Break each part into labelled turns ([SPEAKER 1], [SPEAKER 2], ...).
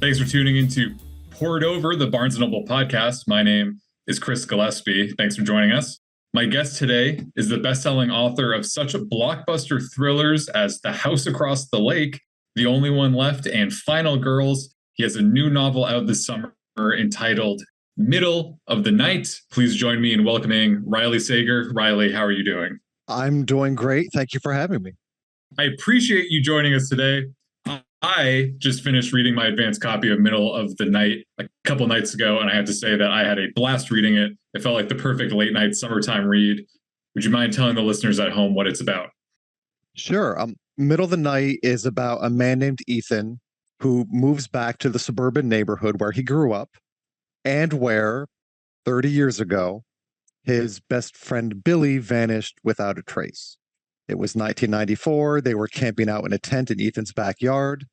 [SPEAKER 1] Thanks for tuning into Poured Over, the Barnes & Noble podcast. My name is Chris Gillespie. Thanks for joining us. My guest today is the best-selling author of such blockbuster thrillers as The House Across the Lake, The Only One Left, and Final Girls. He has a new novel out this summer entitled Middle of the Night. Please join me in welcoming Riley Sager. Riley, how are you doing?
[SPEAKER 2] I'm doing great. Thank you for having me.
[SPEAKER 1] I appreciate you joining us today. I just finished reading my advanced copy of Middle of the Night a couple nights ago, and I have to say that I had a blast reading it. It felt like the perfect late night summertime read. Would you mind telling the listeners at home what it's about?
[SPEAKER 2] Sure. Middle of the Night is about a man named Ethan who moves back to the suburban neighborhood where he grew up and where 30 years ago, his best friend Billy vanished without a trace. It was 1994. They were camping out in a tent in Ethan's backyard,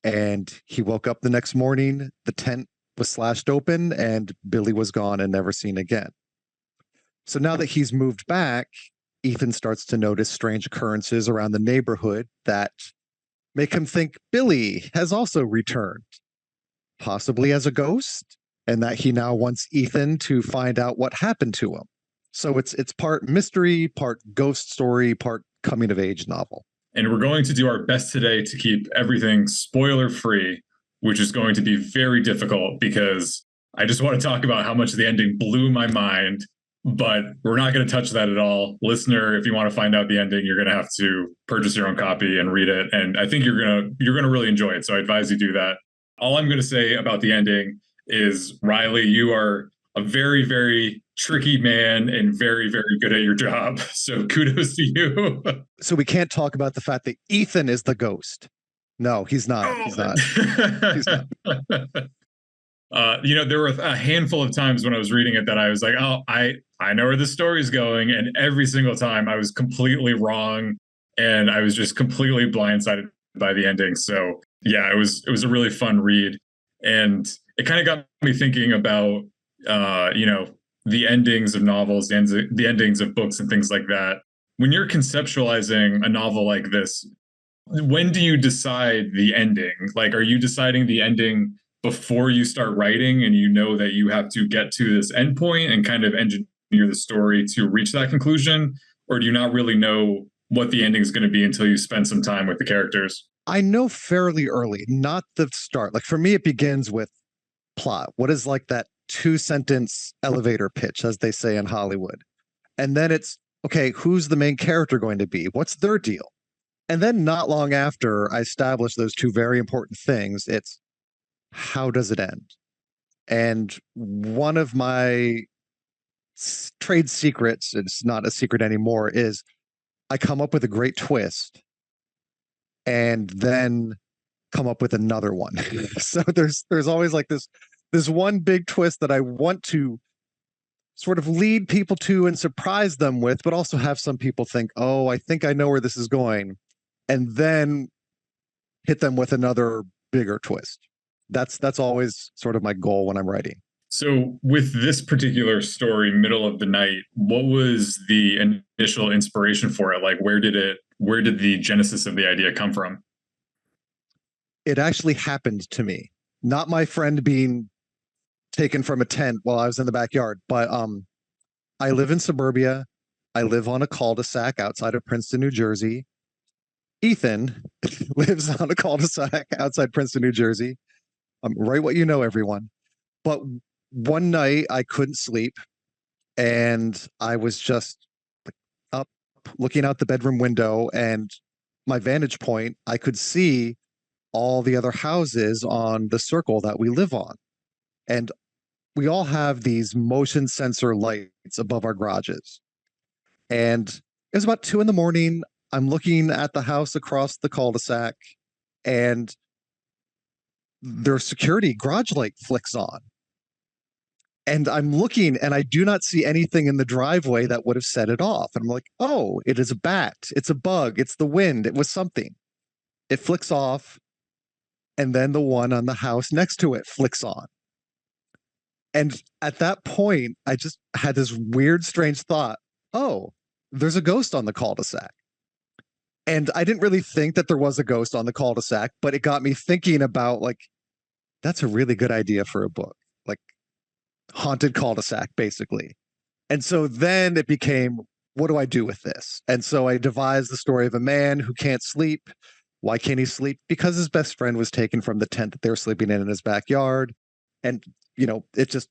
[SPEAKER 2] and he woke up the next morning. The tent was slashed open, and Billy was gone and never seen again. So now that he's moved back, Ethan starts to notice strange occurrences around the neighborhood that make him think Billy has also returned, possibly as a ghost, and that he now wants Ethan to find out what happened to him. So it's part mystery, part ghost story, part coming of age novel.
[SPEAKER 1] And we're going to do our best today to keep everything spoiler free, which is going to be very difficult because I just want to talk about how much the ending blew my mind, but we're not going to touch that at all. Listener, if you want to find out the ending, you're going to have to purchase your own copy and read it. And I think you're going to really enjoy it. So I advise you do that. All I'm going to say about the ending is, Riley, you are a very, very tricky man and very, very good at your job. So kudos to you.
[SPEAKER 2] So we can't talk about the fact that Ethan is the ghost. No, he's not. Oh. He's not. He's not.
[SPEAKER 1] There were a handful of times when I was reading it that I was like, oh, I know where the story's going. And every single time I was completely wrong. And I was just completely blindsided by the ending. So yeah, it was a really fun read. And it kind of got me thinking about, the endings of novels and the endings of books and things like that. When you're conceptualizing a novel like this, when do you decide the ending? Like, are you deciding the ending before you start writing and you know that you have to get to this endpoint and kind of engineer the story to reach that conclusion? Or do you not really know what the ending is going to be until you spend some time with the characters?
[SPEAKER 2] I know fairly early, not the start. Like for me, it begins with plot. What is like that 2-sentence elevator pitch, as they say in Hollywood? And then it's, okay, who's the main character going to be? What's their deal? And then not long after I establish those two very important things, it's how does it end? And one of my trade secrets, it's not a secret anymore, is I come up with a great twist and then come up with another one. So there's always like this one big twist that I want to sort of lead people to and surprise them with, but also have some people think, oh, I think I know where this is going, and then hit them with another bigger twist. That's always sort of my goal when I'm writing.
[SPEAKER 1] So with this particular story, Middle of the Night, what was the initial inspiration for it? Like, where did the genesis of the idea come from?
[SPEAKER 2] It actually happened to me. Not my friend being taken from a tent while I was in the backyard, but I live in suburbia. I live on a cul-de-sac outside of Princeton, New Jersey. Ethan lives on a cul-de-sac outside Princeton, New Jersey. Right what you know, everyone. But one night I couldn't sleep, and I was just up looking out the bedroom window, and my vantage point, I could see all the other houses on the circle that we live on. And we all have these motion sensor lights above our garages. And it was about 2 a.m. I'm looking at the house across the cul-de-sac, and their security garage light flicks on. And I'm looking, and I do not see anything in the driveway that would have set it off. And I'm like, oh, it is a bat. It's a bug. It's the wind. It was something. It flicks off, and then the one on the house next to it flicks on. And at that point, I just had this weird, strange thought, oh, there's a ghost on the cul-de-sac. And I didn't really think that there was a ghost on the cul-de-sac, but it got me thinking about, like, that's a really good idea for a book, like haunted cul-de-sac, basically. And so then it became, what do I do with this? And so I devised the story of a man who can't sleep. Why can't he sleep? Because his best friend was taken from the tent that they were sleeping in his backyard. And, it just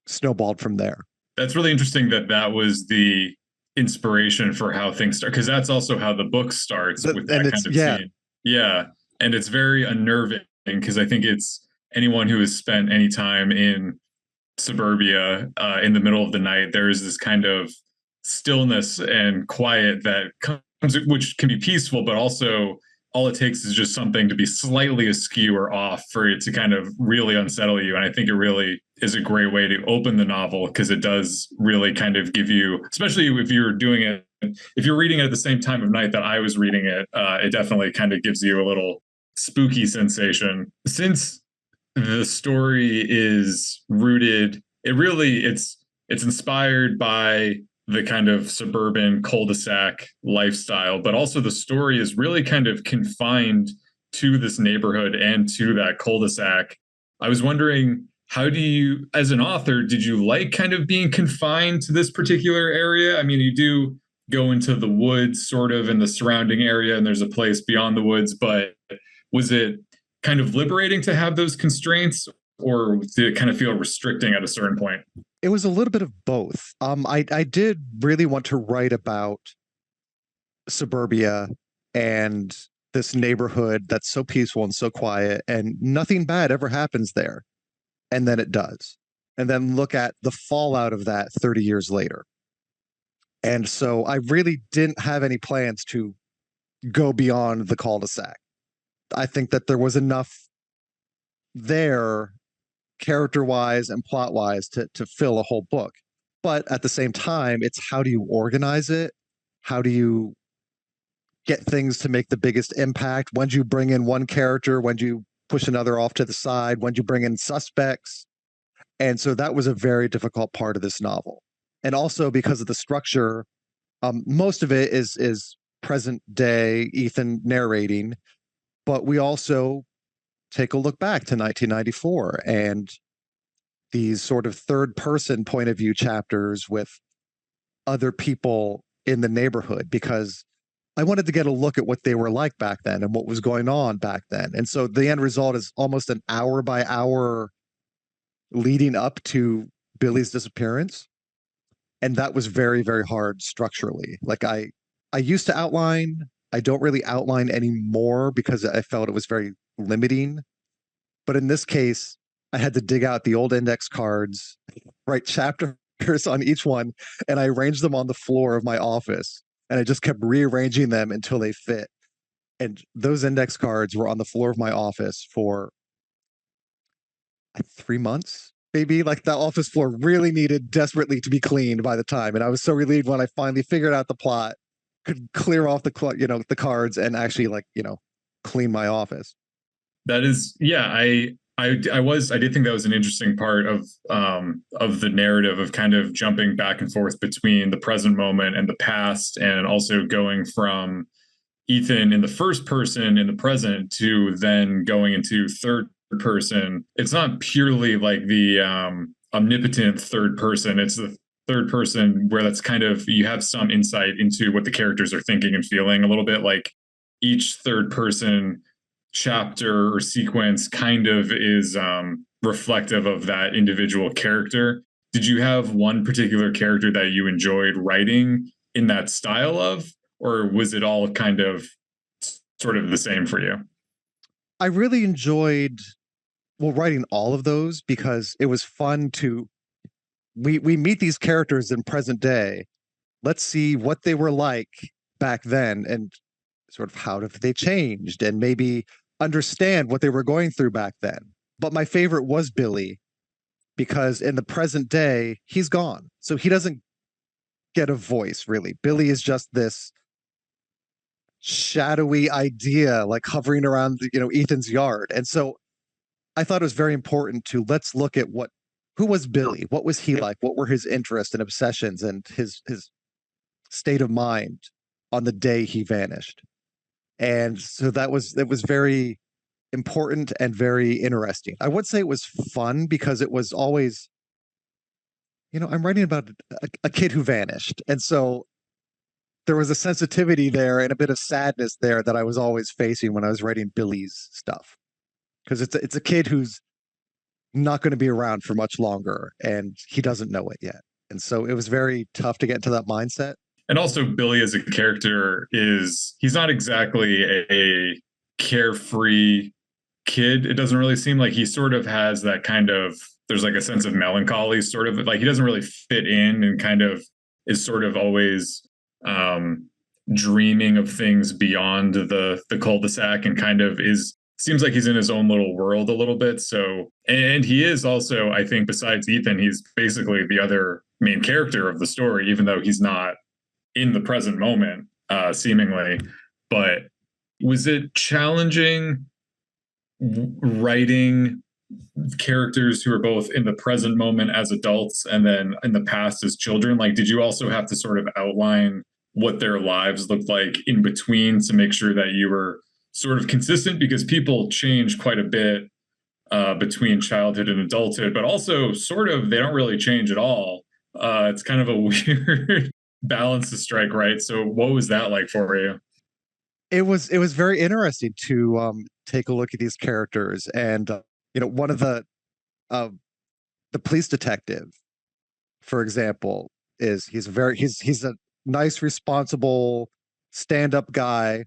[SPEAKER 2] snowballed from there.
[SPEAKER 1] That's really interesting that that was the inspiration for how things start, because that's also how the book starts with
[SPEAKER 2] And
[SPEAKER 1] that
[SPEAKER 2] it's,
[SPEAKER 1] kind of
[SPEAKER 2] yeah,
[SPEAKER 1] scene. Yeah. And it's very unnerving because I think it's anyone who has spent any time in suburbia in the middle of the night, there is this kind of stillness and quiet that comes, which can be peaceful, but also all it takes is just something to be slightly askew or off for it to kind of really unsettle you. And I think it really is a great way to open the novel because it does really kind of give you, especially if you're doing it, if you're reading it at the same time of night that I was reading it, it definitely kind of gives you a little spooky sensation. Since the story is rooted, it's inspired by the kind of suburban cul-de-sac lifestyle, but also the story is really kind of confined to this neighborhood and to that cul-de-sac. I was wondering, how do you, as an author, did you like kind of being confined to this particular area? I mean, you do go into the woods sort of in the surrounding area and there's a place beyond the woods, but was it kind of liberating to have those constraints, or did it kind of feel restricting at a certain point?
[SPEAKER 2] it was a little bit of both. I did really want to write about suburbia and this neighborhood that's so peaceful and so quiet, and nothing bad ever happens there. And then it does. And then look at the fallout of that 30 years later. And so I really didn't have any plans to go beyond the cul-de-sac. I think that there was enough there, character wise and plot wise, to fill a whole book. But at the same time, it's how do you organize it? How do you get things to make the biggest impact? When do you bring in one character? When do you push another off to the side? When do you bring in suspects? And so that was a very difficult part of this novel. And also because of the structure, most of it is present day Ethan narrating, but we also take a look back to 1994 and these sort of third person point of view chapters with other people in the neighborhood, because I wanted to get a look at what they were like back then and what was going on back then. And so the end result is almost an hour by hour leading up to Billy's disappearance. And that was very, very hard structurally. Like I used to outline. I don't really outline anymore because I felt it was very limiting. But in this case, I had to dig out the old index cards, write chapters on each one, and I arranged them on the floor of my office. And I just kept rearranging them until they fit. And those index cards were on the floor of my office for 3 months, maybe. Like the office floor really needed desperately to be cleaned by the time. And I was so relieved when I finally figured out the plot, could clear off the cards and actually clean my office.
[SPEAKER 1] That is, yeah, I did think that was an interesting part of the narrative of kind of jumping back and forth between the present moment and the past, and also going from Ethan in the first person in the present to then going into third person. It's not purely like the omnipotent third person. It's the third person where that's kind of, you have some insight into what the characters are thinking and feeling, a little bit like each third person chapter or sequence kind of is reflective of that individual character. Did you have one particular character that you enjoyed writing in that style of, or was it all kind of sort of the same for you?
[SPEAKER 2] I really enjoyed writing all of those because it was fun to we meet these characters in present day. Let's see what they were like back then and sort of how have they changed, and maybe understand what they were going through back then. But my favorite was Billy because in the present day, he's gone. So he doesn't get a voice, really. Billy is just this shadowy idea like hovering around Ethan's yard. And so I thought it was very important to let's look at who was Billy? What was he like? What were his interests and obsessions and his state of mind on the day he vanished? And so it was very important and very interesting. I would say it was fun because it was always, I'm writing about a kid who vanished. And so there was a sensitivity there and a bit of sadness there that I was always facing when I was writing Billy's stuff. Because it's a kid who's not going to be around for much longer and he doesn't know it yet. And so it was very tough to get into that mindset.
[SPEAKER 1] And also Billy as a character he's not exactly a carefree kid. It doesn't really seem like he sort of has that kind of, there's like a sense of melancholy sort of, like he doesn't really fit in and kind of is sort of always dreaming of things beyond the cul-de-sac and kind of seems like he's in his own little world a little bit. So, and he is also, I think, besides Ethan, he's basically the other main character of the story, even though he's not in the present moment, seemingly. But was it challenging writing characters who are both in the present moment as adults and then in the past as children? Like, did you also have to sort of outline what their lives looked like in between to make sure that you were sort of consistent? Because people change quite a bit between childhood and adulthood, but also sort of they don't really change at all. It's kind of a weird balance to strike, right? So what was that like for you?
[SPEAKER 2] It was very interesting to take a look at these characters, and one of the police detective, for example, he's a nice, responsible, stand-up guy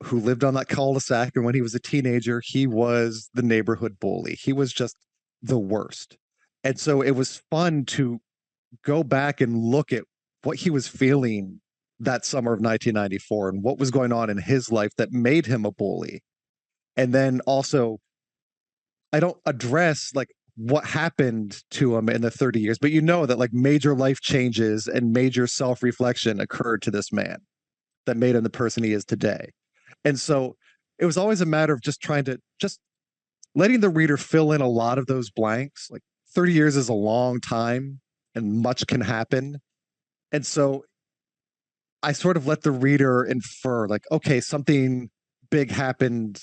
[SPEAKER 2] who lived on that cul-de-sac, and when he was a teenager, he was the neighborhood bully. He was just the worst. And so it was fun to go back and look at what he was feeling that summer of 1994 and what was going on in his life that made him a bully. And then also, I don't address like what happened to him in the 30 years, but that like major life changes and major self-reflection occurred to this man that made him the person he is today. And so it was always a matter of just trying to letting the reader fill in a lot of those blanks. Like 30 years is a long time and much can happen. And so I sort of let the reader infer like, okay, something big happened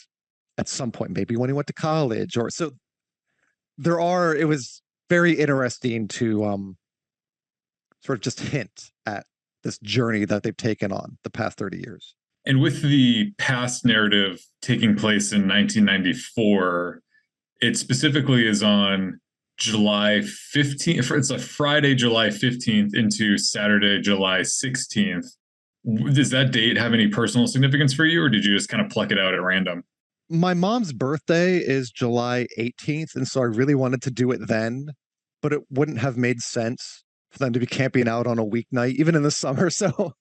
[SPEAKER 2] at some point, maybe when he went to college or so. It was very interesting to sort of just hint at this journey that they've taken on the past 30 years.
[SPEAKER 1] And with the past narrative taking place in 1994, it specifically is on July 15th. It's a Friday, July 15th into Saturday, July 16th. Does that date have any personal significance for you, or did you just kind of pluck it out at random?
[SPEAKER 2] My mom's birthday is July 18th, and so I really wanted to do it then, but it wouldn't have made sense for them to be camping out on a weeknight, even in the summer. So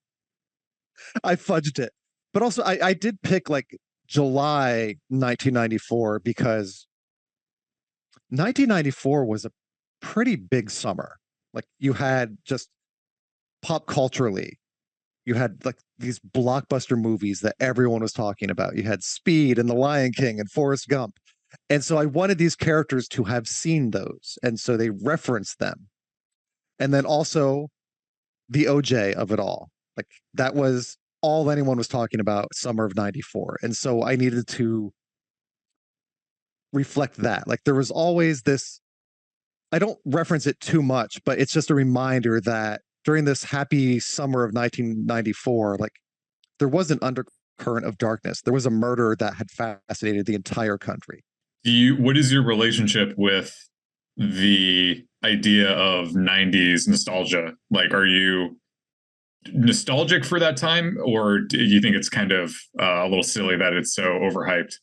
[SPEAKER 2] I fudged it. But also, I did pick like July 1994 because 1994 was a pretty big summer. Like you had just pop culturally, you had like these blockbuster movies that everyone was talking about. You had Speed and The Lion King and Forrest Gump. And so I wanted these characters to have seen those. And so they referenced them. And then also the OJ of it all. Like that was all anyone was talking about summer of 94. And so I needed to reflect that. Like there was always this, I don't reference it too much, but it's just a reminder that during this happy summer of 1994, like there was an undercurrent of darkness. There was a murder that had fascinated the entire country.
[SPEAKER 1] What is your relationship with the idea of 90s nostalgia? Like, are you nostalgic for that time, or do you think it's kind of a little silly that it's so overhyped?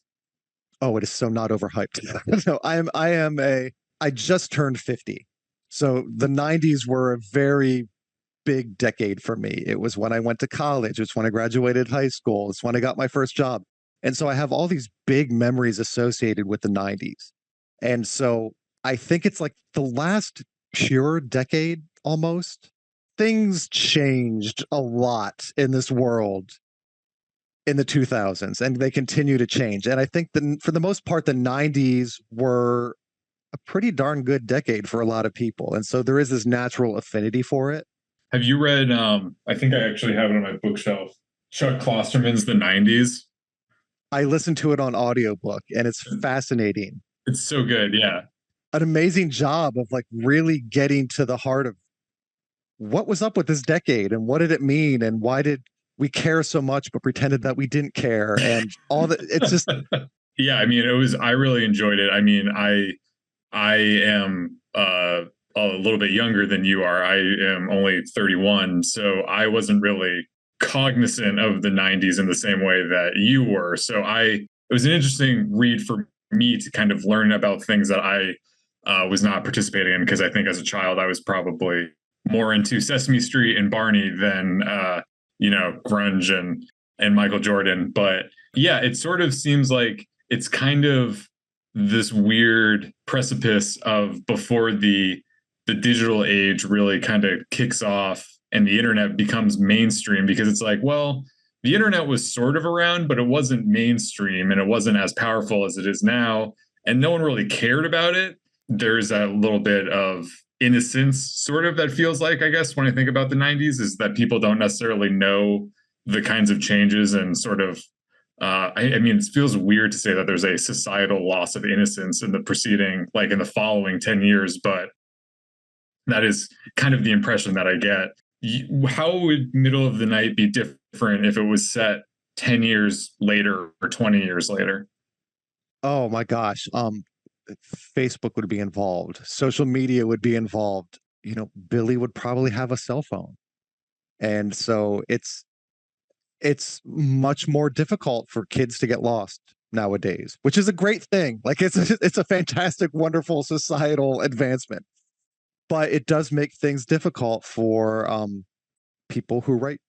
[SPEAKER 2] Oh, it is so not overhyped. No, I just turned 50. So the 90s were a very big decade for me. It was when I went to college. It's when I graduated high school. It's when I got my first job. And so I have all these big memories associated with the 90s. And so I think it's like the last pure decade almost. Things changed a lot in this world in the 2000s, and they continue to change. And I think that for the most part, the 90s were a pretty darn good decade for a lot of people. And so there is this natural affinity for it.
[SPEAKER 1] Have you read, I think I actually have it on my bookshelf, Chuck Klosterman's The 90s?
[SPEAKER 2] I listened to it on audiobook and it's fascinating.
[SPEAKER 1] It's so good. Yeah.
[SPEAKER 2] An amazing job of like really getting to the heart of what was up with this decade and what did it mean and why did we care so much but pretended that we didn't care and all that. It's just
[SPEAKER 1] Yeah, I mean, I really enjoyed it. I mean, I am a little bit younger than you are. I am only 31, so I wasn't really cognizant of the 90s in the same way that you were. So it was an interesting read for me to kind of learn about things that I was not participating in, because I think as a child I was probably more into Sesame Street and Barney than grunge and Michael Jordan. But yeah, it sort of seems like it's kind of this weird precipice of before the digital age really kind of kicks off and the internet becomes mainstream, because it's like, well, the internet was sort of around, but it wasn't mainstream and it wasn't as powerful as it is now. And no one really cared about it. There's a little bit of innocence, sort of, that feels like, I guess, when I think about the 90s, is that people don't necessarily know the kinds of changes and sort of I mean, it feels weird to say that there's a societal loss of innocence in the preceding, like in the following 10 years, but that is kind of the impression that I get. How would Middle of the Night be different if it was set 10 years later or 20 years later?
[SPEAKER 2] oh my gosh. Facebook would be involved, social media would be involved. Billy would probably have a cell phone. And so it's much more difficult for kids to get lost nowadays, which is a great thing. Like it's a fantastic, wonderful societal advancement. But it does make things difficult for people who write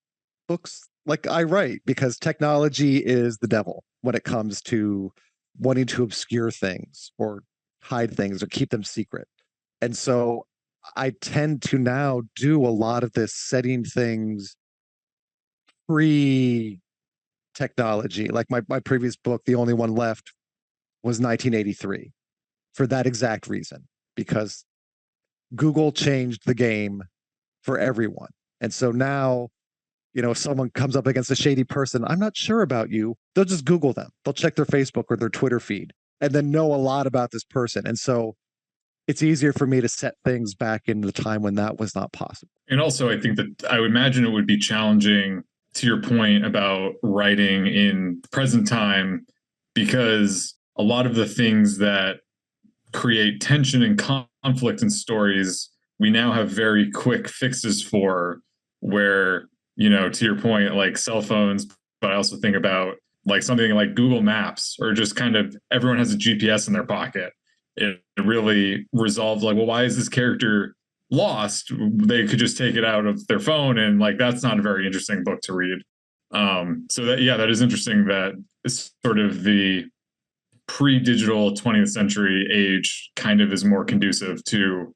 [SPEAKER 2] books like I write, because technology is the devil when it comes to wanting to obscure things or hide things or keep them secret. And so I tend to now do a lot of this setting things pre technology. Like my previous book, the only one left, was 1983 for that exact reason, because Google changed the game for everyone. And so now, if someone comes up against a shady person, I'm not sure about you, they'll just Google them. They'll check their Facebook or their Twitter feed and then know a lot about this person. And so it's easier for me to set things back in the time when that was not possible.
[SPEAKER 1] And also, I think that I would imagine it would be challenging, to your point about writing in present time, because a lot of the things that create tension and conflict in stories, we now have very quick fixes for, where, to your point, like cell phones, but I also think about like something like Google Maps, or just kind of everyone has a GPS in their pocket. It really resolves like, well, why is this character lost? They could just take it out of their phone, and like that's not a very interesting book to read. So that is interesting that it's sort of the pre-digital 20th century age kind of is more conducive to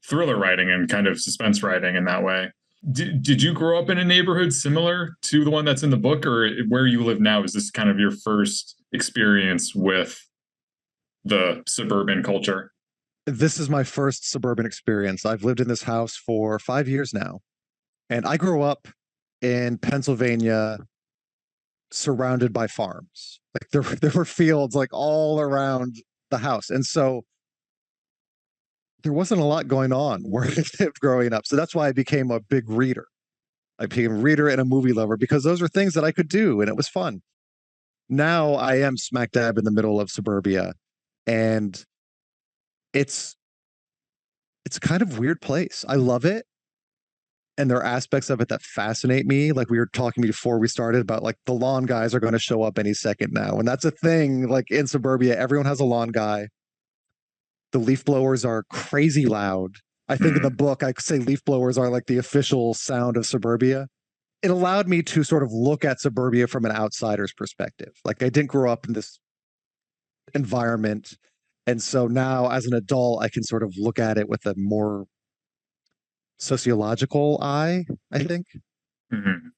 [SPEAKER 1] thriller writing and kind of suspense writing in that way. Did you grow up in a neighborhood similar to the one that's in the book, or where you live now, is this kind of your first experience with the suburban culture?
[SPEAKER 2] This is my first suburban experience. I've lived in this house for 5 years now. And I grew up in Pennsylvania surrounded by farms. Like there were fields like all around the house. And so there wasn't a lot going on where I lived growing up. So that's why I became a big reader. I became a reader and a movie lover, because those were things that I could do and it was fun. Now I am smack dab in the middle of suburbia, and it's it's kind of weird place. I love it. And there are aspects of it that fascinate me. Like we were talking before we started about like the lawn guys are going to show up any second now. And that's a thing, like in suburbia, everyone has a lawn guy. The leaf blowers are crazy loud. I think in the book, I say leaf blowers are like the official sound of suburbia. It allowed me to sort of look at suburbia from an outsider's perspective. Like I didn't grow up in this environment. And so now as an adult, I can sort of look at it with a more sociological eye, I think.
[SPEAKER 1] Mm-hmm.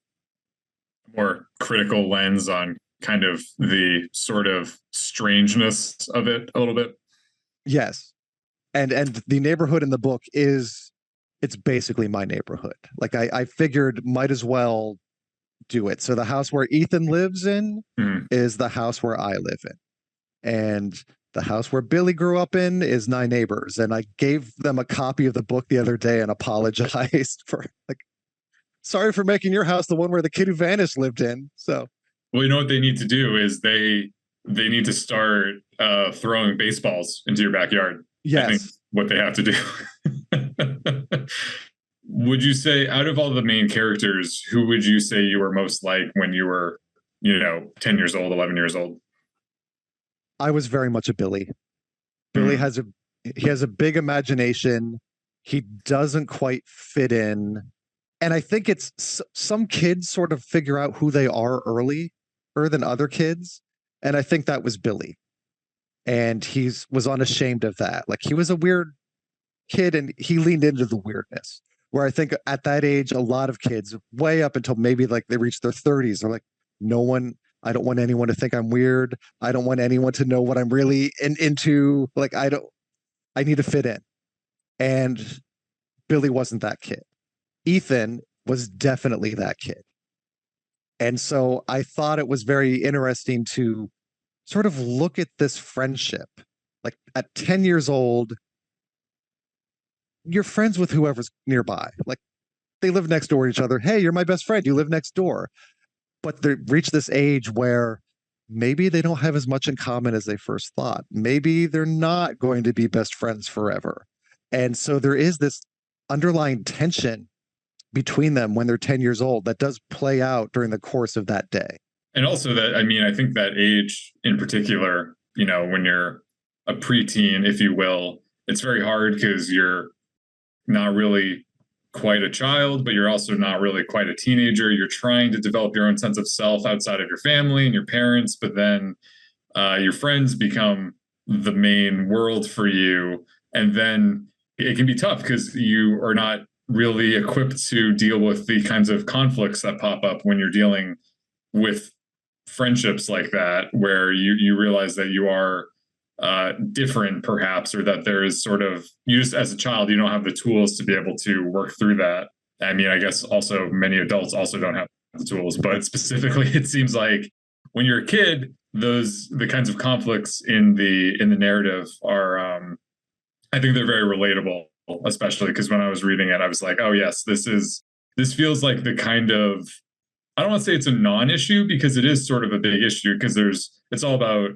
[SPEAKER 1] More critical lens on kind of the sort of strangeness of it a little bit.
[SPEAKER 2] Yes. And the neighborhood in the book it's basically my neighborhood. Like I figured might as well do it. So the house where Ethan lives in
[SPEAKER 1] Mhm.
[SPEAKER 2] is the house where I live in. And the house where Billy grew up in is My Neighbors. And I gave them a copy of the book the other day and apologized for like, sorry for making your house the one where the kid who vanished lived in. So
[SPEAKER 1] Well, you know what they need to do is they need to start throwing baseballs into your backyard. I think
[SPEAKER 2] yes,
[SPEAKER 1] what they have to do. Would you say, out of all the main characters, who would you say you were most like when you were, 10 years old, 11 years old?
[SPEAKER 2] I was very much a Billy. Billy
[SPEAKER 1] Mm,
[SPEAKER 2] has a he has a big imagination. He doesn't quite fit in. And I think some kids sort of figure out who they are earlier than other kids. And I think that was Billy. And he's was unashamed of that. Like he was a weird kid and he leaned into the weirdness. Where I think at that age, a lot of kids, way up until maybe like they reach their 30s, are like, no one, I don't want anyone to think I'm weird. I don't want anyone to know what I'm really into. Like, I need to fit in. And Billy wasn't that kid. Ethan was definitely that kid. And so I thought it was very interesting to sort of look at this friendship. Like at 10 years old, you're friends with whoever's nearby. Like they live next door to each other. Hey, you're my best friend. You live next door. But they reach this age where maybe they don't have as much in common as they first thought. Maybe they're not going to be best friends forever. And so there is this underlying tension between them when they're 10 years old that does play out during the course of that day.
[SPEAKER 1] And also that, I mean, I think that age in particular, when you're a preteen, if you will, it's very hard because you're not really quite a child, but you're also not really quite a teenager. You're trying to develop your own sense of self outside of your family and your parents, but then your friends become the main world for you. And then it can be tough because you are not really equipped to deal with the kinds of conflicts that pop up when you're dealing with friendships like that, where you realize that you are different perhaps, or that there is sort of, you just as a child, you don't have the tools to be able to work through that. I mean, I guess also many adults also don't have the tools, but specifically it seems like when you're a kid, the kinds of conflicts in the narrative are I think they're very relatable, especially because when I was reading it, I was like, oh yes, this feels like the kind of, I don't want to say it's a non-issue because it is sort of a big issue, because it's all about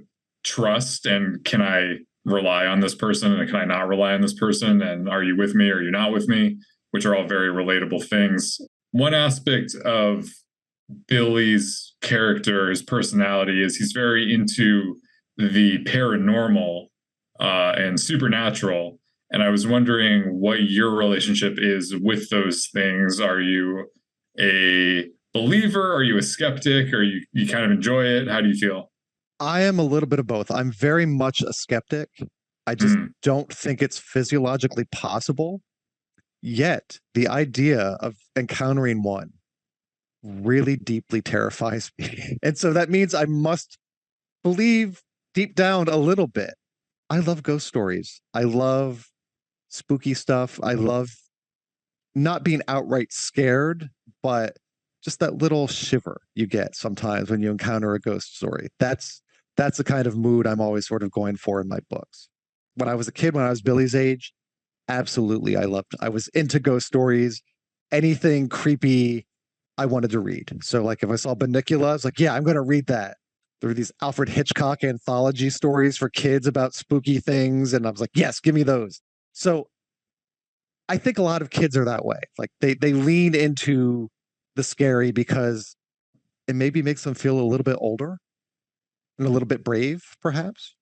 [SPEAKER 1] trust and can I rely on this person and can I not rely on this person, and are you with me or are you not with me, which are all very relatable things. One aspect of Billy's character, his personality, is he's very into the paranormal and supernatural. And I was wondering what your relationship is with those things. Are you a believer? Are you a skeptic? Or you kind of enjoy it? How do you feel?
[SPEAKER 2] I am a little bit of both. I'm very much a skeptic. I just
[SPEAKER 1] Mm.
[SPEAKER 2] don't think it's physiologically possible. Yet the idea of encountering one really deeply terrifies me. And so that means I must believe deep down a little bit. I love ghost stories. I love spooky stuff. I love not being outright scared, but just that little shiver you get sometimes when you encounter a ghost story. That's the kind of mood I'm always sort of going for in my books. When I was a kid, when I was Billy's age, absolutely I was into ghost stories. Anything creepy I wanted to read. So like if I saw Banicula, I was like, yeah, I'm going to read that. There were these Alfred Hitchcock anthology stories for kids about spooky things. And I was like, yes, give me those. So I think a lot of kids are that way. Like they lean into the scary because it maybe makes them feel a little bit older and a little bit brave, perhaps.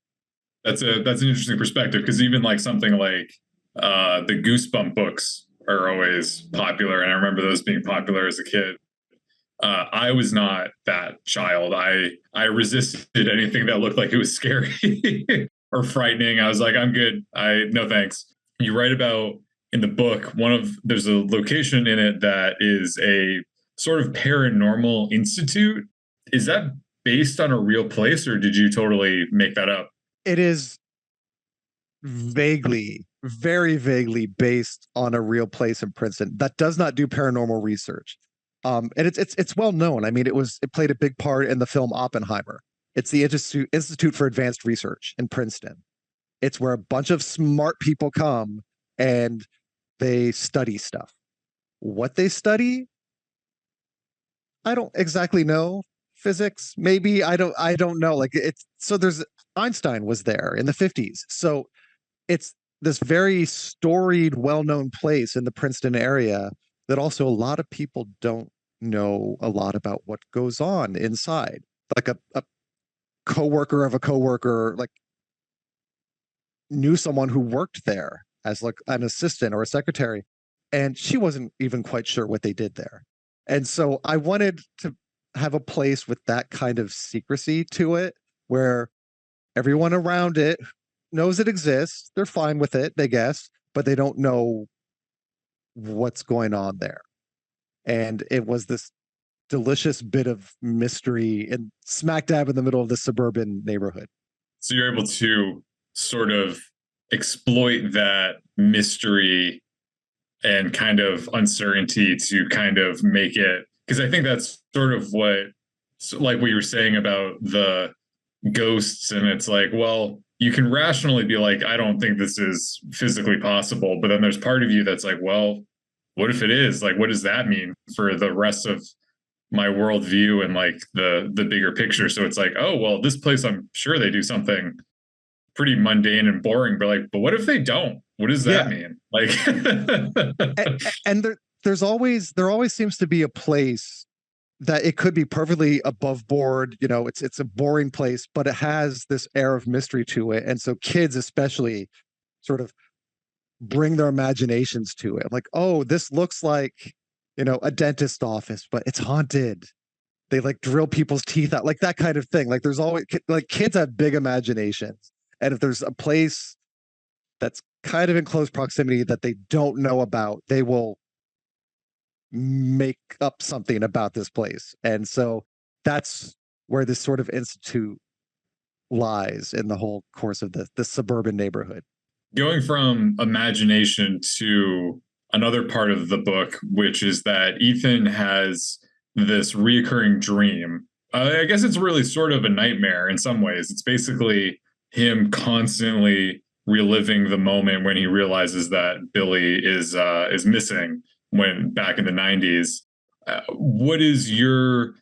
[SPEAKER 1] That's an interesting perspective, because even like something like the Goosebump books are always popular, and I remember those being popular as a kid. I was not that child. I resisted anything that looked like it was scary or frightening. I was like, I'm good. I no thanks. You write about in the book, there's a location in it that is a sort of paranormal institute. Is that based on a real place, or did you totally make that up?
[SPEAKER 2] It is vaguely, very vaguely based on a real place in Princeton that does not do paranormal research. And it's well known. I mean, it played a big part in the film Oppenheimer. It's the Institute for Advanced Research in Princeton. It's where a bunch of smart people come and they study stuff. What they study, I don't exactly know. Physics, maybe. I don't know. Like it's so there's Einstein was there in the 50s. So it's this very storied, well-known place in the Princeton area that also a lot of people don't know a lot about what goes on inside. Like a coworker of a coworker, like knew someone who worked there as like an assistant or a secretary, and she wasn't even quite sure what they did there. And so I wanted to have a place with that kind of secrecy to it where everyone around it knows it exists. They're fine with it, they guess, but they don't know what's going on there. And it was this delicious bit of mystery and smack dab in the middle of the suburban neighborhood.
[SPEAKER 1] So you're able to sort of exploit that mystery and kind of uncertainty to kind of make it, because I think that's sort of what, like what you were saying about the ghosts, and it's like, well, you can rationally be like, I don't think this is physically possible, but then there's part of you that's like, well, what if it is? Like, what does that mean for the rest of my worldview and like the bigger picture? So it's like, oh well, this place, I'm sure they do something pretty mundane and boring, but what if they don't? What does that mean? Like,
[SPEAKER 2] and there always seems to be a place that it could be perfectly above board. You know, it's a boring place, but it has this air of mystery to it, and so kids especially sort of bring their imaginations to it. Like, oh, this looks like, you know, a dentist office, but it's haunted. They like drill people's teeth out, like that kind of thing. Like there's always like kids have big imaginations. And if there's a place that's kind of in close proximity that they don't know about, they will make up something about this place. And so that's where this sort of institute lies in the whole course of the suburban neighborhood.
[SPEAKER 1] going from imagination to another part of the book, which is that Ethan has this reoccurring dream. I guess it's really sort of a nightmare in some ways. It's basically him constantly reliving the moment when he realizes that Billy is missing when back in the 90s. What is your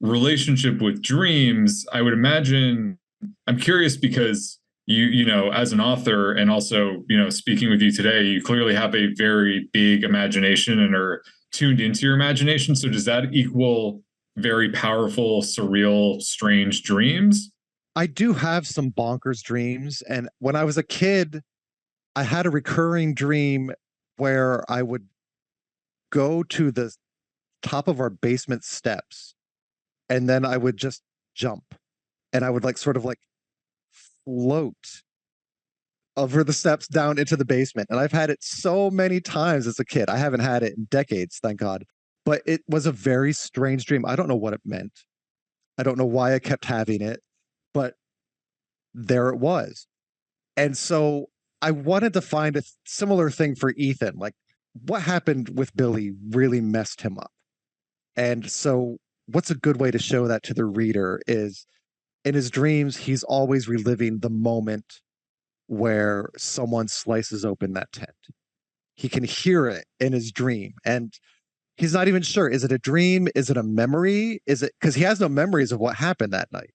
[SPEAKER 1] relationship with dreams? I would imagine, I'm curious because you know, as an author and also, you know, speaking with you today, you clearly have a very big imagination and are tuned into your imagination. So does that equal very powerful, surreal, strange dreams?
[SPEAKER 2] I do have some bonkers dreams. And when I was a kid, I had a recurring dream where I would go to the top of our basement steps and then I would just jump and I would like sort of like float over the steps down into the basement. And I've had it so many times as a kid. I haven't had it in decades, thank God. But it was a very strange dream. I don't know what it meant. I don't know why I kept having it, but there it was. And so I wanted to find a similar thing for Ethan. Like what happened with Billy really messed him up. And so what's a good way to show that to the reader is in his dreams, he's always reliving the moment where someone slices open that tent. He can hear it in his dream. And he's not even sure. Is it a dream? Is it a memory? Is it because he has no memories of what happened that night?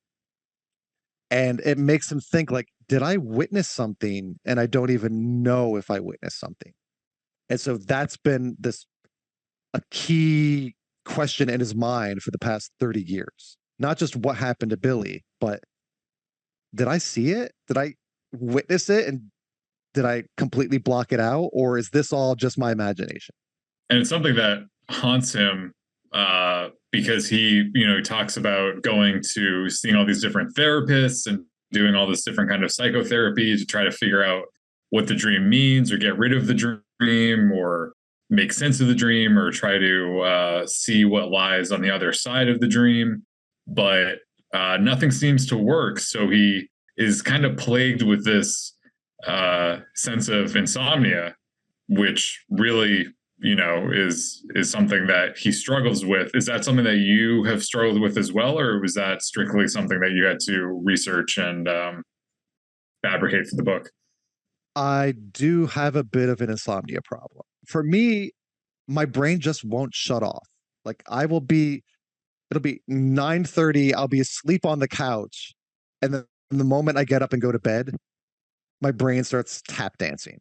[SPEAKER 2] And it makes him think like, did I witness something? And I don't even know if I witnessed something. And so that's been a key question in his mind for the past 30 years. Not just what happened to Billy, but did I see it? Did I witness it? And did I completely block it out? Or is this all just my imagination?
[SPEAKER 1] And it's something that haunts him because he, you know, talks about going to seeing all these different therapists and doing all this different kind of psychotherapy to try to figure out what the dream means or get rid of the dream or make sense of the dream or try to see what lies on the other side of the dream. But nothing seems to work. So he is kind of plagued with this sense of insomnia, which really is something that he struggles with. Is that something that you have struggled with as well, or was that strictly something that you had to research and fabricate for the book?
[SPEAKER 2] I do have a bit of an insomnia problem. For me, my brain just won't shut off. Like I will be, it'll be 9:30, I'll be asleep on the couch, and then the moment I get up and go to bed, my brain starts tap dancing.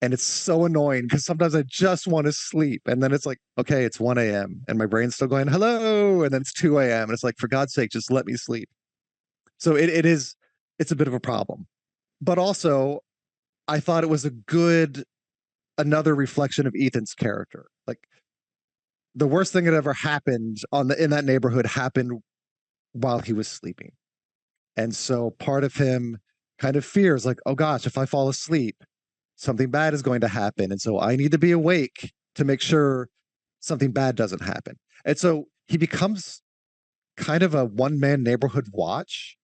[SPEAKER 2] And it's so annoying because sometimes I just want to sleep. And then it's like, okay, it's 1 a.m. and my brain's still going, hello. And then it's 2 a.m. And it's like, for God's sake, just let me sleep. So it's a bit of a problem. But also, I thought it was another reflection of Ethan's character. Like the worst thing that ever happened in that neighborhood happened while he was sleeping. And so part of him kind of fears, like, oh gosh, if I fall asleep, something bad is going to happen. And so I need to be awake to make sure something bad doesn't happen. And so he becomes kind of a one-man neighborhood watch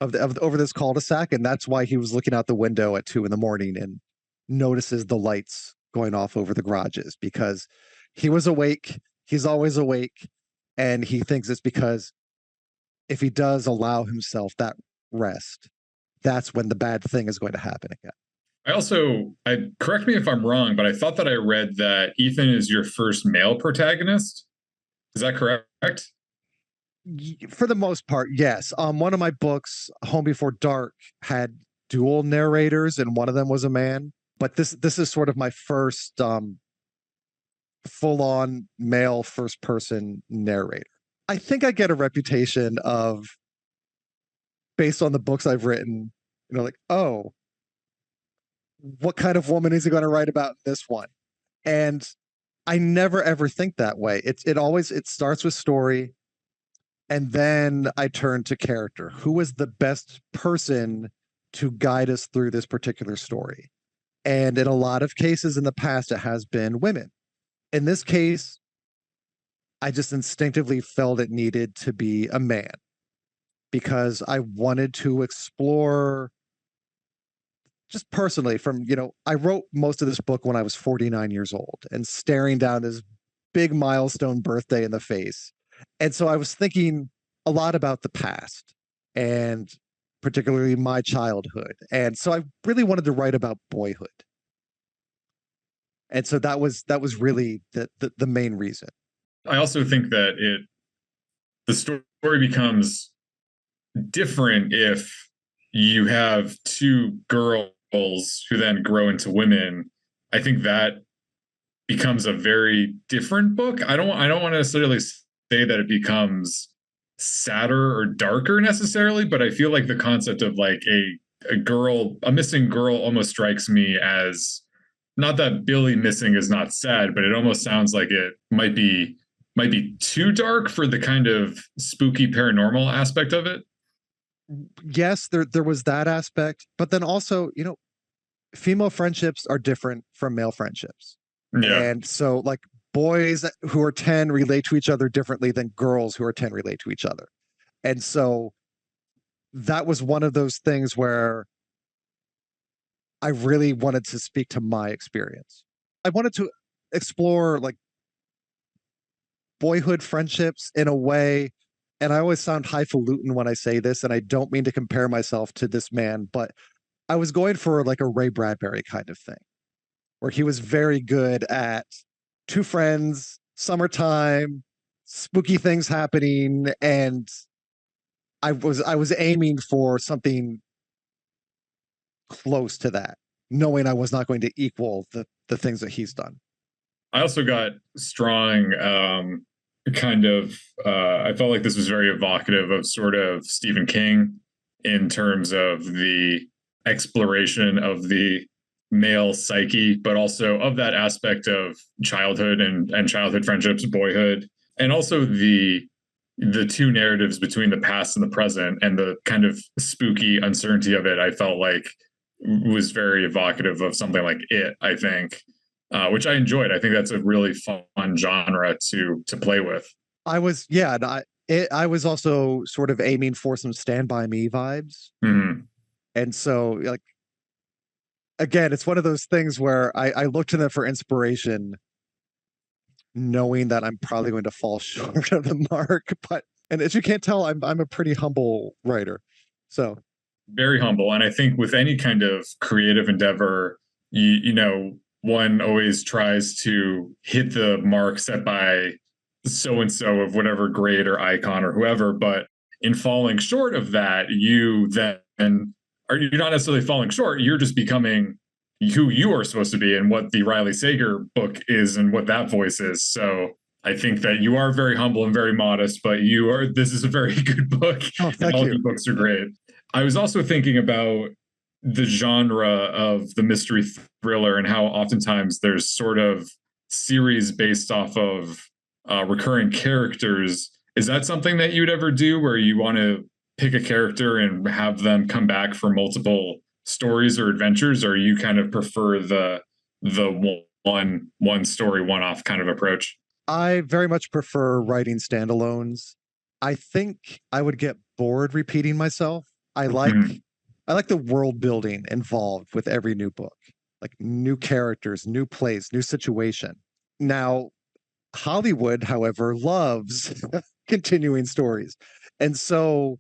[SPEAKER 2] over this cul-de-sac. And that's why he was looking out the window at 2 a.m. and notices the lights going off over the garages, because he was awake. He's always awake. And he thinks it's because if he does allow himself that rest, that's when the bad thing is going to happen again.
[SPEAKER 1] I correct me if I'm wrong, but I thought that I read that Ethan is your first male protagonist. Is that correct?
[SPEAKER 2] For the most part, yes. One of my books, Home Before Dark, had dual narrators, and one of them was a man. But this is sort of my first full-on male first-person narrator. I think I get a reputation of, based on the books I've written, like, oh, what kind of woman is he going to write about this one? And I never ever think that way. It starts with story, and then I turn to character. Who is the best person to guide us through this particular story? And in a lot of cases in the past, it has been women. In this case, I just instinctively felt it needed to be a man because I wanted to explore, just personally, I wrote most of this book when I was 49 years old and staring down this big milestone birthday in the face. And so I was thinking a lot about the past and particularly my childhood. And so I really wanted to write about boyhood. And so that was really the main reason.
[SPEAKER 1] I also think that the story becomes different if you have two girls who then grow into women. I think that becomes a very different book. I don't want to necessarily say that it becomes sadder or darker necessarily, but I feel like the concept of like a missing girl almost strikes me as, not that Billy missing is not sad, but it almost sounds like it might be too dark for the kind of spooky paranormal aspect of it.
[SPEAKER 2] Yes, there was that aspect, but then also, female friendships are different from male friendships.
[SPEAKER 1] Yeah.
[SPEAKER 2] And so like boys who are 10 relate to each other differently than girls who are 10 relate to each other. And so that was one of those things where I really wanted to speak to my experience. I wanted to explore like boyhood friendships in a way, and I always sound highfalutin when I say this, and I don't mean to compare myself to this man, but I was going for like a Ray Bradbury kind of thing, where he was very good at two friends, summertime, spooky things happening, and I was aiming for something close to that, knowing I was not going to equal the things that he's done.
[SPEAKER 1] I also got strong kind of I felt like this was very evocative of sort of Stephen King in terms of the exploration of the male psyche, but also of that aspect of childhood and childhood friendships, boyhood, and also the two narratives between the past and the present and the kind of spooky uncertainty of it. I felt like was very evocative of something like It, I think, which I enjoyed. I think that's a really fun genre to play with.
[SPEAKER 2] I was, yeah, I was also sort of aiming for some Stand By Me vibes.
[SPEAKER 1] Mm-hmm.
[SPEAKER 2] And so like again, it's one of those things where I look to them for inspiration, knowing that I'm probably going to fall short of the mark. But and as you can't tell, I'm a pretty humble writer. So
[SPEAKER 1] Very humble. And I think with any kind of creative endeavor, you know, one always tries to hit the mark set by so and so of whatever grade or icon or whoever. But in falling short of that, you then are you're not necessarily falling short, you're just becoming who you are supposed to be and what the Riley Sager book is and what that voice is. So I think that you are very humble and very modest, but this is a very good book.
[SPEAKER 2] oh,
[SPEAKER 1] And
[SPEAKER 2] thank
[SPEAKER 1] all
[SPEAKER 2] you.
[SPEAKER 1] the books are great. I was also thinking about the genre of the mystery thriller and how oftentimes there's sort of series based off of recurring characters. Is that something that you'd ever do where you want to pick a character and have them come back for multiple stories or adventures, or you kind of prefer the one story one off kind of approach?
[SPEAKER 2] I very much prefer writing standalones. I think I would get bored repeating myself. I like
[SPEAKER 1] Mhm.
[SPEAKER 2] I like the world building involved with every new book, like new characters, new place, new situation. Now, Hollywood, however, loves continuing stories. And so,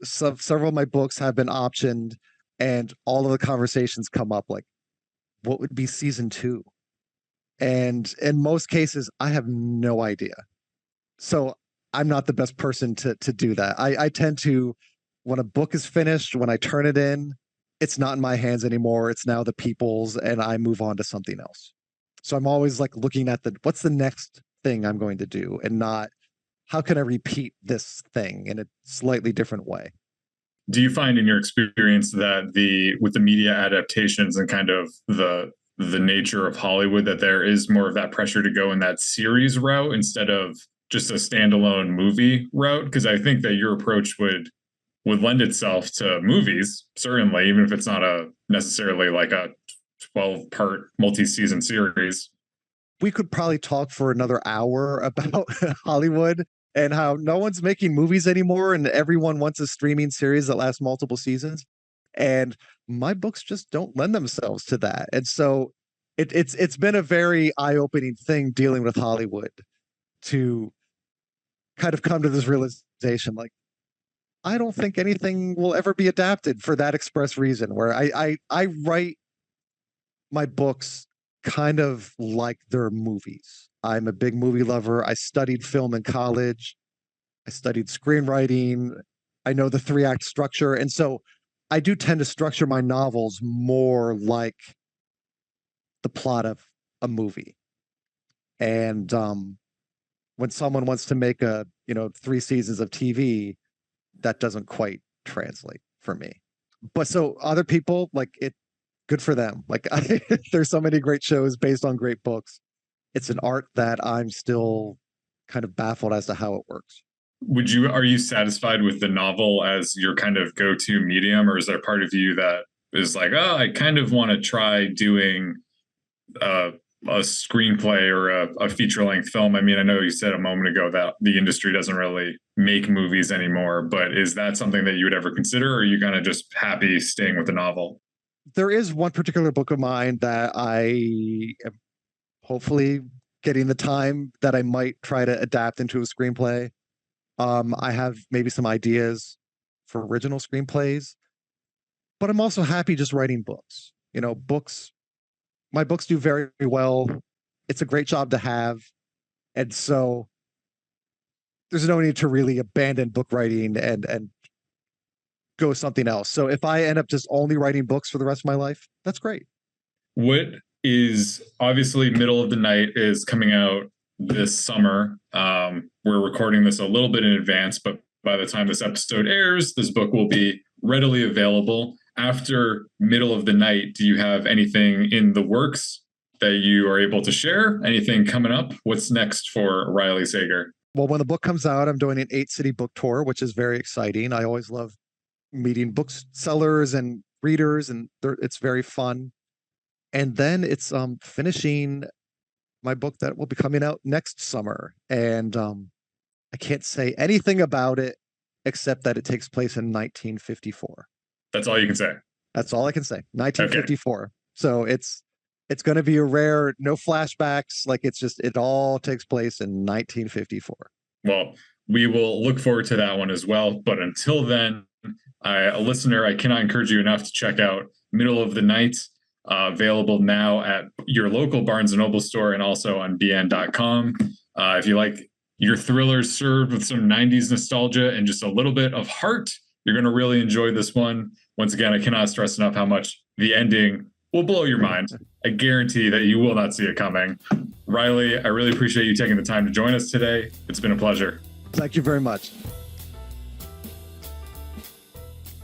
[SPEAKER 2] several of my books have been optioned, and all of the conversations come up like, what would be season two? And in most cases, I have no idea. So I'm not the best person to do that. I tend to, when a book is finished, when I turn it in, it's not in my hands anymore. It's now the people's, and I move on to something else. So I'm always like looking at what's the next thing I'm going to do, and not how can I repeat this thing in a slightly different way.
[SPEAKER 1] Do you find in your experience that the with the media adaptations and kind of the nature of Hollywood that there is more of that pressure to go in that series route instead of just a standalone movie route? Because I think that your approach would lend itself to movies, certainly, even if it's not a necessarily like a 12-part multi-season series.
[SPEAKER 2] We could probably talk for another hour about Hollywood and how no one's making movies anymore and everyone wants a streaming series that lasts multiple seasons. And my books just don't lend themselves to that. And so it's been a very eye-opening thing dealing with Hollywood to kind of come to this realization like I don't think anything will ever be adapted for that express reason where I write my books kind of like they're movies. I'm a big movie lover. I studied film in college. I studied screenwriting. I know the three-act structure. And so I do tend to structure my novels more like the plot of a movie. And when someone wants to make three seasons of TV, that doesn't quite translate for me. But so other people like it, good for them. Like there's so many great shows based on great books. It's an art that I'm still kind of baffled as to how it works.
[SPEAKER 1] Are you satisfied with the novel as your kind of go-to medium, or is there part of you that is like, oh, I kind of want to try doing a screenplay or a feature-length film? I mean, I know you said a moment ago that the industry doesn't really make movies anymore, but is that something that you would ever consider, or are you kind of just happy staying with the novel?
[SPEAKER 2] There is one particular book of mine that I am hopefully getting the time that I might try to adapt into a screenplay. I have maybe some ideas for original screenplays, but I'm also happy just writing books. My books do very well. It's a great job to have. And so there's no need to really abandon book writing and go something else. So if I end up just only writing books for the rest of my life, that's great.
[SPEAKER 1] What is obviously Middle of the Night is coming out this summer. We're recording this a little bit in advance, but by the time this episode airs, this book will be readily available. After Middle of the Night, do you have anything in the works that you are able to share? Anything coming up? What's next for Riley Sager?
[SPEAKER 2] Well, when the book comes out, I'm doing an 8-city book tour, which is very exciting. I always love meeting booksellers and readers, and it's very fun. And then it's finishing my book that will be coming out next summer. And I can't say anything about it except that it takes place in 1954.
[SPEAKER 1] That's all you can say.
[SPEAKER 2] That's all I can say.
[SPEAKER 1] Okay.
[SPEAKER 2] 1954. So it's going to be a rare, no flashbacks. Like it all takes place in 1954.
[SPEAKER 1] Well, we will look forward to that one as well. But until then, a listener, I cannot encourage you enough to check out Middle of the Night, available now at your local Barnes & Noble store and also on bn.com. If you like your thrillers served with some 90s nostalgia and just a little bit of heart, you're going to really enjoy this one. Once again, I cannot stress enough how much the ending will blow your mind. I guarantee that you will not see it coming. Riley, I really appreciate you taking the time to join us today. It's been a pleasure.
[SPEAKER 2] Thank you very much.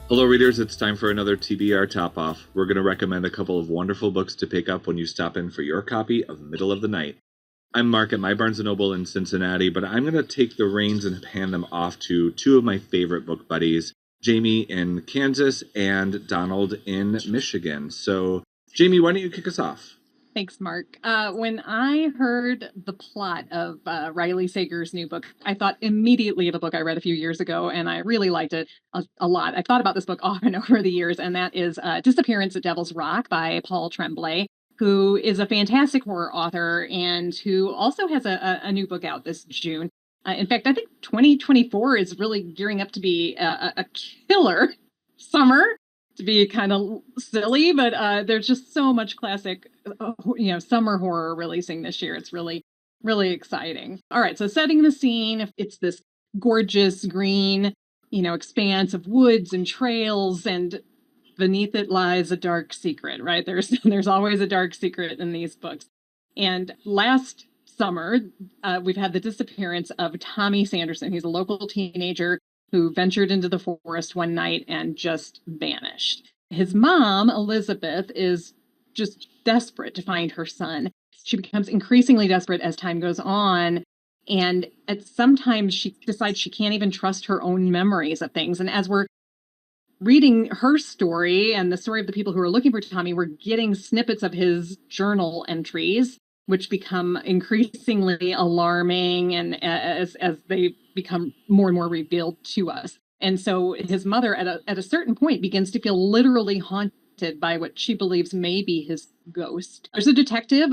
[SPEAKER 3] Hello, readers. It's time for another TBR Top Off. We're going to recommend a couple of wonderful books to pick up when you stop in for your copy of Middle of the Night. I'm Mark at my Barnes & Noble in Cincinnati, but I'm going to take the reins and hand them off to two of my favorite book buddies, Jamie in Kansas and Donald in Michigan. So, Jamie, why don't you kick us off?
[SPEAKER 4] Thanks, Mark. When I heard the plot of Riley Sager's new book, I thought immediately of a book I read a few years ago, and I really liked it a lot. I've thought about this book often over the years, and that is Disappearance at Devil's Rock by Paul Tremblay, who is a fantastic horror author and who also has a new book out this June. In fact, I think 2024 is really gearing up to be a killer summer. To be kind of silly, but there's just so much classic, summer horror releasing this year. It's really, really exciting. All right, so setting the scene, it's this gorgeous green, expanse of woods and trails, and beneath it lies a dark secret, right? There's always a dark secret in these books. And last summer, we've had the disappearance of Tommy Sanderson. He's a local teenager who ventured into the forest one night and just vanished. His mom, Elizabeth, is just desperate to find her son. She becomes increasingly desperate as time goes on. And sometimes she decides she can't even trust her own memories of things. And as we're reading her story and the story of the people who are looking for Tommy, we're getting snippets of his journal entries, which become increasingly alarming and as they become more and more revealed to us. And so his mother at a certain point begins to feel literally haunted by what she believes may be his ghost. There's a Detective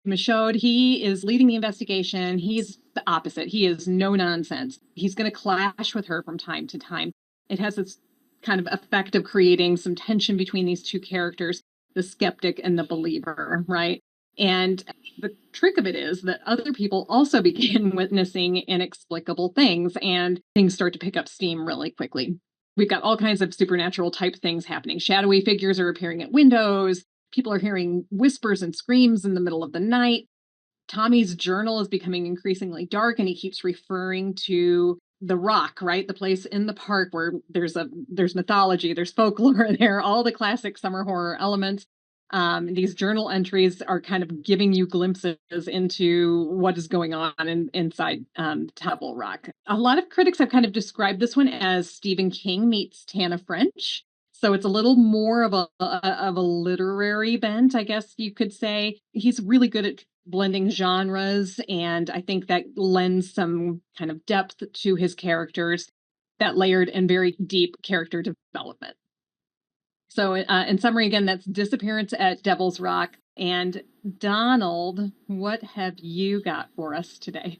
[SPEAKER 4] Michaud. He is leading the investigation. He's the opposite. He is no nonsense. He's going to clash with her from time to time. It has this kind of effect of creating some tension between these two characters, the skeptic and the believer, right? And the trick of it is that other people also begin witnessing inexplicable things, and things start to pick up steam really quickly. We've got all kinds of supernatural type things happening. Shadowy figures are appearing at windows. People are hearing whispers and screams in the middle of the night. Tommy's journal is becoming increasingly dark, and he keeps referring to the rock, right? The place in the park where there's mythology, there's folklore there, all the classic summer horror elements. These journal entries are kind of giving you glimpses into what is going on inside Devil Rock. A lot of critics have kind of described this one as Stephen King meets Tana French. So it's a little more of a literary bent, I guess you could say. He's really good at blending genres, and I think that lends some kind of depth to his characters, that layered and very deep character development. So in summary, again, that's Disappearance at Devil's Rock. And Donald, what have you got for us today?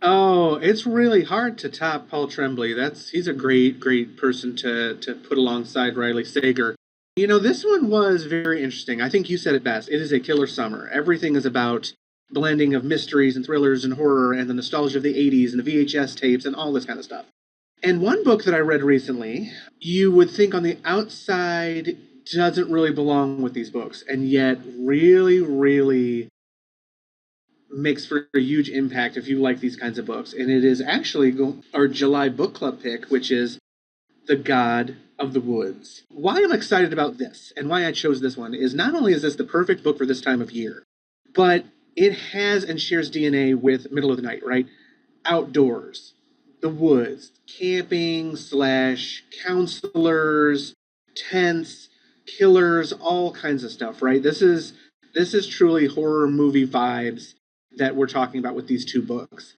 [SPEAKER 5] Oh, it's really hard to top Paul Tremblay. He's a great person to put alongside Riley Sager. This one was very interesting. I think you said it best. It is a killer summer. Everything is about blending of mysteries and thrillers and horror and the nostalgia of the 80s and the VHS tapes and all this kind of stuff. And one book that I read recently, you would think on the outside doesn't really belong with these books, and yet really, really makes for a huge impact if you like these kinds of books. And it is actually our July book club pick, which is The God of the Woods. Why I'm excited about this and why I chose this one is not only is this the perfect book for this time of year, but it has and shares DNA with Middle of the Night, right? Outdoors, the woods, camping / counselors, tents, killers, all kinds of stuff, right? This is truly horror movie vibes that we're talking about with these two books.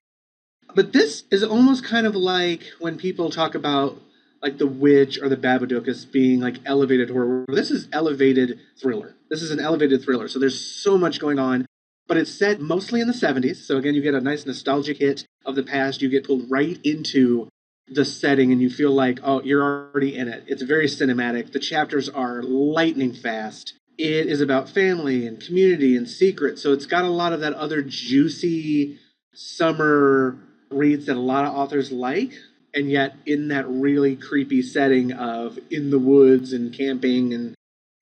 [SPEAKER 5] But this is almost kind of like when people talk about like The Witch or The Babadook as being like elevated horror. This is elevated thriller. This is an elevated thriller. So there's so much going on, but it's set mostly in the 70s. So again, you get a nice nostalgic hit of the past. You get pulled right into the setting and you feel like, oh, you're already in it. It's very cinematic. The chapters are lightning fast. It is about family and community and secrets. So it's got a lot of that other juicy summer reads that a lot of authors like. And yet in that really creepy setting of in the woods and camping and,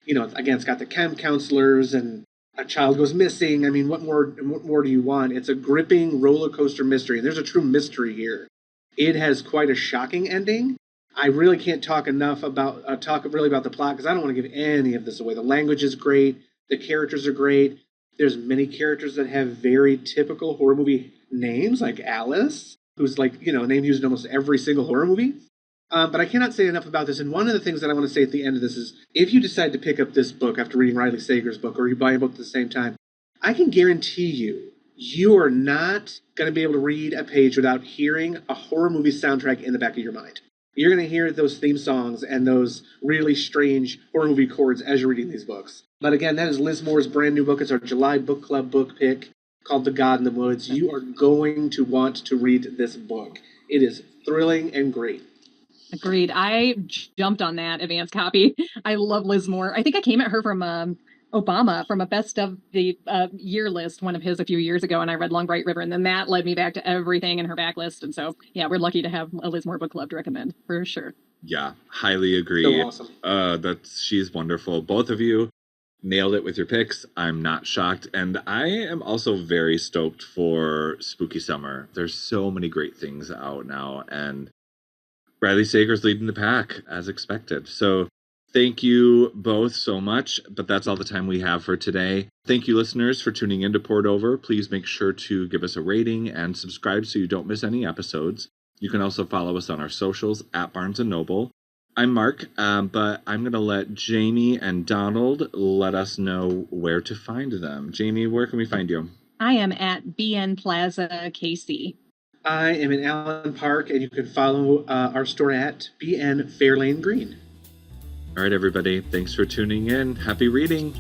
[SPEAKER 5] you know, again, it's got the camp counselors and a child goes missing. I mean, what more do you want? It's a gripping roller coaster mystery. And there's a true mystery here. It has quite a shocking ending. I really can't talk enough about the plot because I don't want to give any of this away. The language is great. The characters are great. There's many characters that have very typical horror movie names, like Alice, who's like, you know, a name used in almost every single horror movie. But I cannot say enough about this. And one of the things that I want to say at the end of this is, if you decide to pick up this book after reading Riley Sager's book, or you buy a book at the same time, I can guarantee you are not going to be able to read a page without hearing a horror movie soundtrack in the back of your mind. You're going to hear those theme songs and those really strange horror movie chords as you're reading these books. But again, that is Liz Moore's brand new book. It's our July book club book pick called The God in the Woods. You are going to want to read this book. It is thrilling and great.
[SPEAKER 4] Agreed. I jumped on that advance copy. I love Liz Moore. I think I came at her from Obama, from a best of the year list, one of his a few years ago, and I read Long Bright River, and then that led me back to everything in her backlist. And so, yeah, we're lucky to have a Liz Moore book club to recommend, for sure.
[SPEAKER 3] Yeah, highly agree.
[SPEAKER 5] So awesome.
[SPEAKER 3] She's wonderful. Both of you nailed it with your picks. I'm not shocked. And I am also very stoked for Spooky Summer. There's so many great things out now, and Riley Sager's leading the pack, as expected. So thank you both so much, but that's all the time we have for today. Thank you, listeners, for tuning in to Poured Over. Please make sure to give us a rating and subscribe so you don't miss any episodes. You can also follow us on our socials at Barnes & Noble. I'm Mark, but I'm going to let Jamie and Donald let us know where to find them. Jamie, where can we find you?
[SPEAKER 4] I am at BN Plaza KC.
[SPEAKER 5] I am in Allen Park, and you can follow our store at BN Fairlane Green.
[SPEAKER 3] All right, everybody. Thanks for tuning in. Happy reading.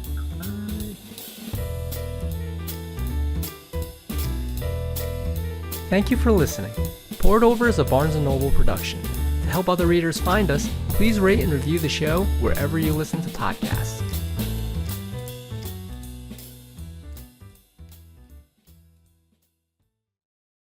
[SPEAKER 6] Thank you for listening. Poured Over is a Barnes & Noble production. To help other readers find us, please rate and review the show wherever you listen to podcasts.